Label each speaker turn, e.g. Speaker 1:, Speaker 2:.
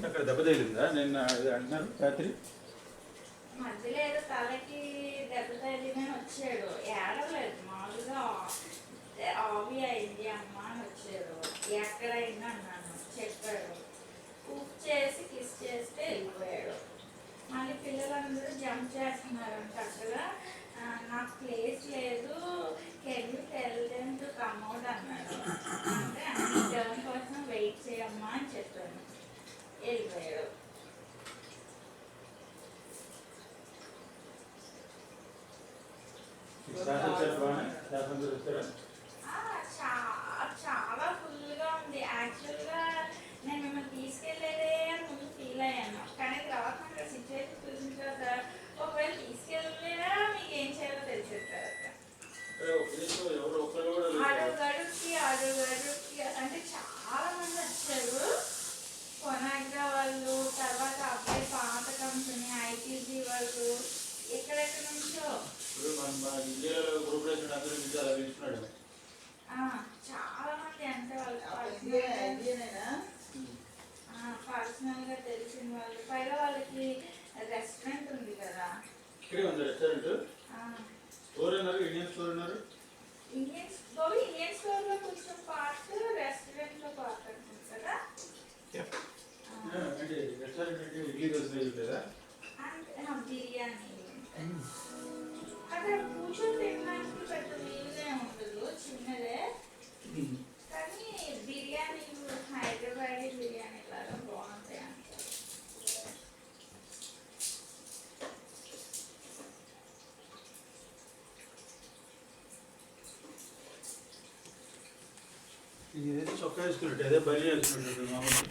Speaker 1: అక్కడ దెబ్బ తగిలిందా నిన్న అంటున్నారు రాత్రి?
Speaker 2: మధ్యలో ఏదో తలకి దెబ్బ తగిలిందని వచ్చాడు. ఏడవలేదు, మామూలుగా ఆవి అయింది అమ్మ అని వచ్చాడు. ఎక్కడ అయింది అన్నాను, చెప్పాడు. కుక్ చేసి కిస్ చేస్తే వెళ్ళిపోయాడు. మళ్ళీ పిల్లలందరూ జంప్ చేస్తున్నారంట అక్కడ. నాకు ప్లేస్ లేదు, can you tell them to come out అన్నాడు. అంటే అన్ని టర్న్ కోసం వెయిట్ చేయమ్మా అని చెప్పాను. వెళ్ళిపోయాడు. చాలా ఫుల్గా ఉంది. యాక్చువల్గా నేను మిమ్మల్ని తీసుకెళ్ళలేదే అని ముందు ఫీల్ అయ్యాను. కానీ తర్వాత నాకు సిచ్యువేషన్ చూసిన తర్వాత ఒకవేళ తీసుకెళ్ళలేదా మీకు ఏం చేయాలో తెలిసేది తర్వాత అడుగడుక్కి అంటే చాలా మంది వచ్చారు. కొనాగ్రా వాళ్ళు, తర్వాత అబ్బాయి పాత కంపెనీ ఐటీజీ వాళ్ళు, ఎక్కడెక్కడ నుంచో చాలా మంది. అంటే వాళ్ళు పర్సనల్ గా తెలిసిన వాళ్ళు. పైగా వాళ్ళకి రెస్టారెంట్ ఉంది కదా. ఇండియన్ స్టోర్ లో కొంచెం పార్ట్, రెస్టారెంట్ లో పార్ట్ ఉంటుంది కదా. బిర్యానీ అక్కడ కూర్చొని తినడానికి పెద్ద వీలుగా ఉండదు, చిన్నదే. కానీ బిర్యానీ హైదరాబాద్ బిర్యానీ లాగా బాగుంటాయి అంటారు.
Speaker 1: ఇదేదో చొక్కా వేసుకున్నట్టు, అదే బలి వేసుకున్నట్టు మామూలు